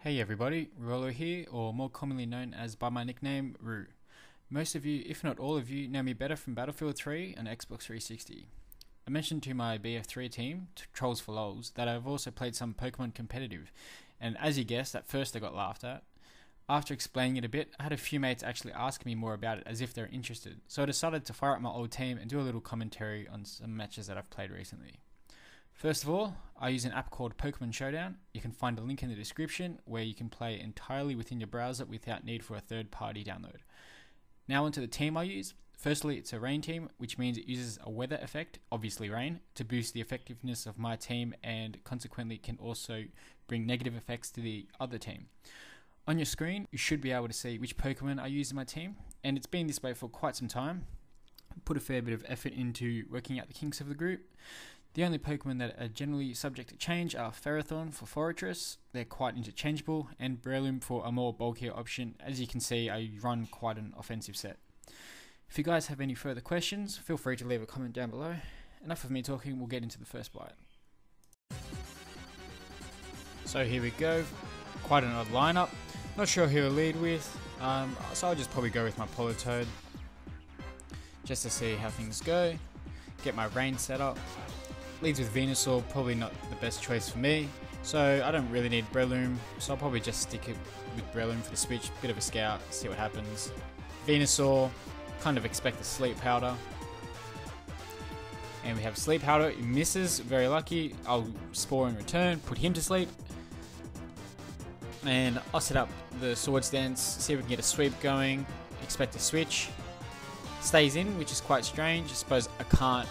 Hey everybody, Rollo here, or more commonly known as by my nickname, Roo. Most of you, if not all of you, know me better from Battlefield 3 and Xbox 360. I mentioned to my BF3 team, Trolls for Lols, that I've also played some Pokemon competitive, and as you guessed, at first I got laughed at. After explaining it a bit, I had a few mates actually ask me more about it as if they're interested, so I decided to fire up my old team and do a little commentary on some matches that I've played recently. First of all, I use an app called Pokemon Showdown. You can find a link in the description where you can play entirely within your browser without need for a third-party download. Now onto the team I use. Firstly, it's a rain team, which means it uses a weather effect, obviously rain, to boost the effectiveness of my team and consequently can also bring negative effects to the other team. On your screen, you should be able to see which Pokemon I use in my team, and it's been this way for quite some time. I put a fair bit of effort into working out the kinks of the group. The only Pokemon that are generally subject to change are Ferrothorn for Fortress, they're quite interchangeable, and Breloom for a more bulkier option. As you can see, I run quite an offensive set. If you guys have any further questions, feel free to leave a comment down below. Enough of me talking, we'll get into the first bite. So here we go, quite an odd lineup. Not sure who to lead with, so I'll just probably go with my Politoed, just to see how things go. Get my rain set up. Leads with Venusaur, probably not the best choice for me, so I don't really need Breloom, so I'll probably just stick it with Breloom for the switch. Bit of a scout, see what happens. Venusaur, kind of expect a Sleep Powder. And we have Sleep Powder, he misses, very lucky. I'll Spore in return, put him to sleep. And I'll set up the Swords Dance, see if we can get a sweep going, expect a switch. Stays in, which is quite strange. I suppose I can't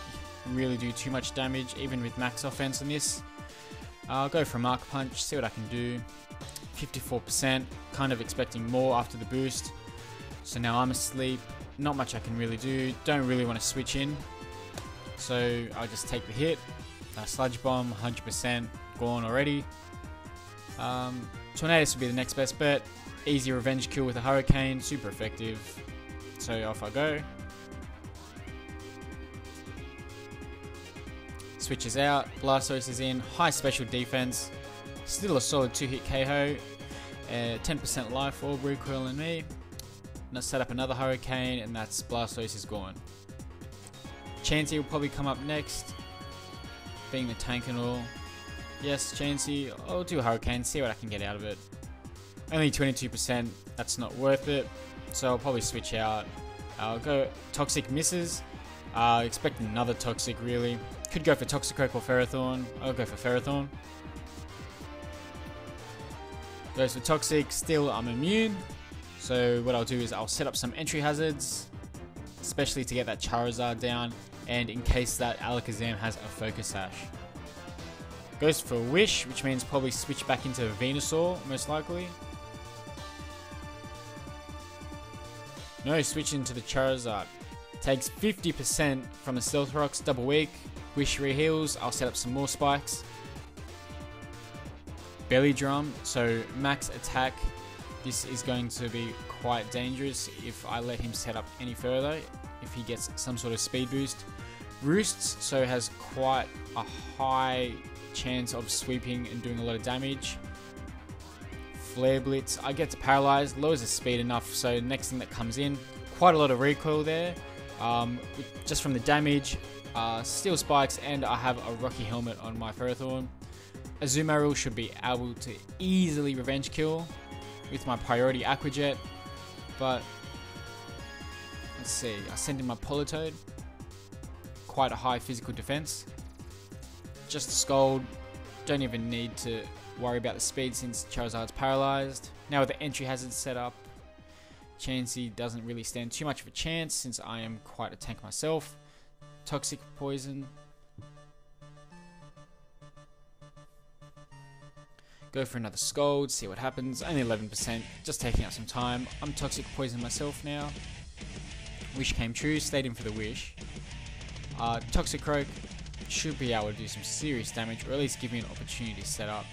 really do too much damage even with max offense on this. I'll go for a Mark Punch, see what I can do. 54%, kind of expecting more after the boost. So now I'm asleep, not much I can really do, don't really want to switch in, so I'll just take the hit. Sludge Bomb, 100% gone already. Tornadus would be the next best bet. Easy revenge kill with a Hurricane, super effective, so off I go. Switches out, Blastoise is in, high special defense, still a solid 2-hit KO, 10% life orb recoil in me. Now set up another Hurricane and that's Blastoise is gone. Chansey will probably come up next, being the tank and all. Yes, Chansey, I'll do a Hurricane, see what I can get out of it. Only 22%, that's not worth it, so I'll probably switch out. I'll go Toxic misses, expect another Toxic really. Could go for Toxicroak or Ferrothorn. I'll go for Ferrothorn. Goes for Toxic. Still, I'm immune. So what I'll do is I'll set up some entry hazards, especially to get that Charizard down, and in case that Alakazam has a Focus Sash. Goes for Wish, which means probably switch back into Venusaur, most likely. No, switch into the Charizard. Takes 50% from the Stealth Rocks, double weak. Wish reheals, I'll set up some more spikes. Belly Drum, so max attack. This is going to be quite dangerous if I let him set up any further, if he gets some sort of speed boost. Roosts, so has quite a high chance of sweeping and doing a lot of damage. Flare Blitz, I get to paralyze, lowers the speed enough, so next thing that comes in, quite a lot of recoil there. Just from the damage, Steel Spikes, and I have a Rocky Helmet on my Ferrothorn. Azumarill should be able to easily revenge kill with my priority Aqua Jet, but let's see, I send in my Politoed, quite a high physical defense. Just a Scald, don't even need to worry about the speed since Charizard's paralyzed. Now with the entry hazard set up, Chansey doesn't really stand too much of a chance since I am quite a tank myself. Toxic Poison. Go for another Scald, see what happens. Only 11%, just taking out some time. I'm Toxic Poison myself now. Wish came true, stayed in for the Wish. Toxicroak should be able to do some serious damage, or at least give me an opportunity to set up.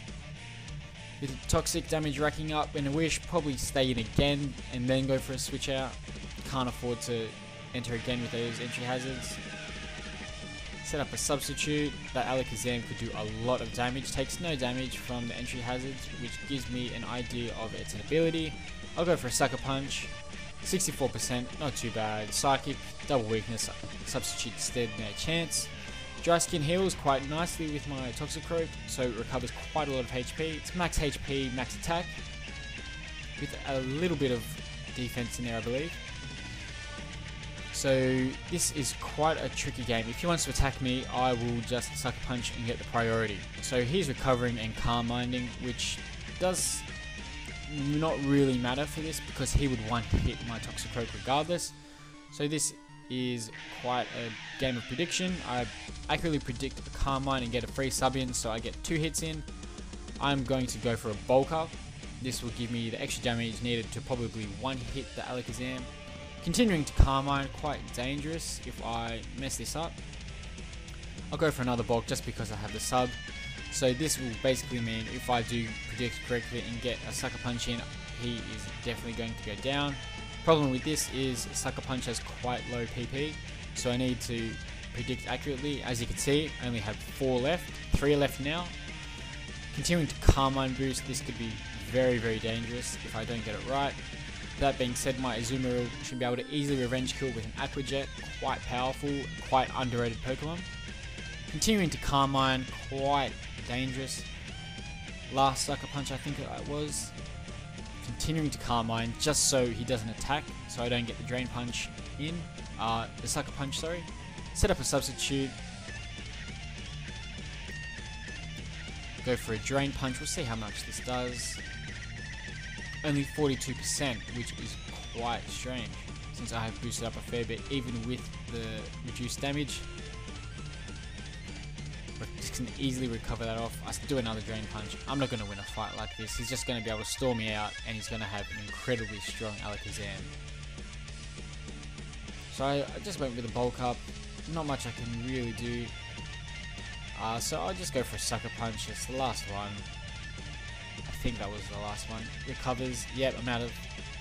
With the Toxic damage racking up and a Wish, probably stay in again and then go for a switch out. Can't afford to enter again with those entry hazards. set up a substitute. That Alakazam could do a lot of damage, takes no damage from the entry hazards, which gives me an idea of its ability. I'll go for a Sucker Punch, 64%, not too bad. Psychic, double weakness, substitute instead, no chance. Dry Skin heals quite nicely with my Toxicroak, so it recovers quite a lot of HP. It's max HP, max attack, with a little bit of defense in there, I believe. So this is quite a tricky game. If he wants to attack me, I will just Sucker Punch and get the priority. So he's recovering and Calm Minding, which does not really matter for this because he would one-hit my Toxicroak regardless. So this is quite a game of prediction. I accurately predict a Calm Mind and get a free sub in, so I get 2 hits in. I'm going to go for a Bulk Up. This will give me the extra damage needed to probably one-hit the Alakazam. Continuing to Calm Mind, quite dangerous if I mess this up. I'll go for another bulk just because I have the sub. So this will basically mean if I do predict correctly and get a Sucker Punch in, he is definitely going to go down. Problem with this is Sucker Punch has quite low PP, so I need to predict accurately. As you can see, I only have 4 left, 3 left now. Continuing to Calm Mind boost, this could be very, very dangerous if I don't get it right. That being said, my Azumarill should be able to easily revenge kill with an Aqua Jet, quite powerful, quite underrated Pokemon. Continuing to Calm Mind, quite dangerous. Last Sucker Punch I think it was. Continuing to Calm Mind just so he doesn't attack, so I don't get the Drain Punch in, the Sucker Punch, sorry. Set up a substitute. Go for a Drain Punch, we'll see how much this does. Only 42%, which is quite strange, since I have boosted up a fair bit, even with the reduced damage. But just can easily recover that off. I do another Drain Punch. I'm not going to win a fight like this. He's just going to be able to stall me out, and he's going to have an incredibly strong Alakazam. So I just went with a Bulk Up. Not much I can really do. So I'll just go for a Sucker Punch. It's the last one. I think that was the last one. Recovers. Yep, I'm out of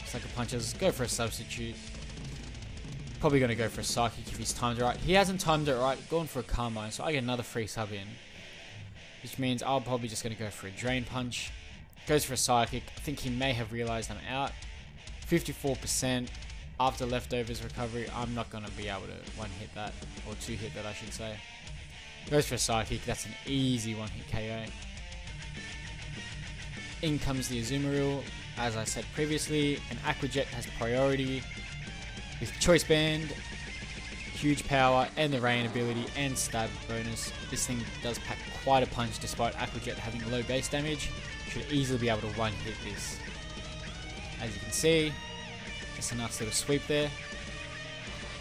Sucker Punches. Go for a substitute. Probably going to go for a Psychic if he's timed it right. He hasn't timed it right. Gone for a Calm Mind, so I get another free sub in. Which means I'll probably just going to go for a Drain Punch. Goes for a Psychic. I think he may have realized I'm out. 54% after leftovers recovery. I'm not going to be able to one-hit that. Or two-hit that, I should say. Goes for a Psychic. That's an easy one-hit KO. In comes the Azumarill. As I said previously, an Aqua Jet has priority with Choice Band, huge power, and the Rain ability, and stab bonus. This thing does pack quite a punch despite Aqua Jet having low base damage. Should easily be able to one-hit this. As you can see, just a nice little sweep there.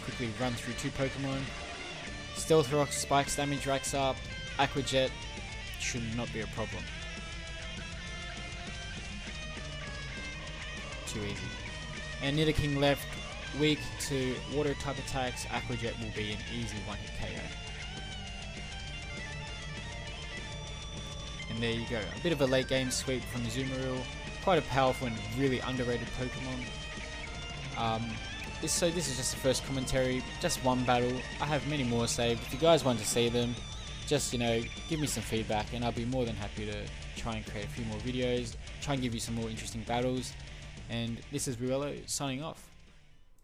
Quickly run through 2 Pokemon. Stealth Rock, Spikes damage racks up. Aqua Jet should not be a problem. Too easy. And Nidoking left, weak to water type attacks. Aqua Jet will be an easy one-hit KO. And there you go, a bit of a late game sweep from Azumarill. Quite a powerful and really underrated Pokemon. So this is just the first commentary, just one battle. I have many more saved. If you guys want to see them, just, you know, give me some feedback and I'll be more than happy to try and create a few more videos, try and give you some more interesting battles. And this is Ruello signing off.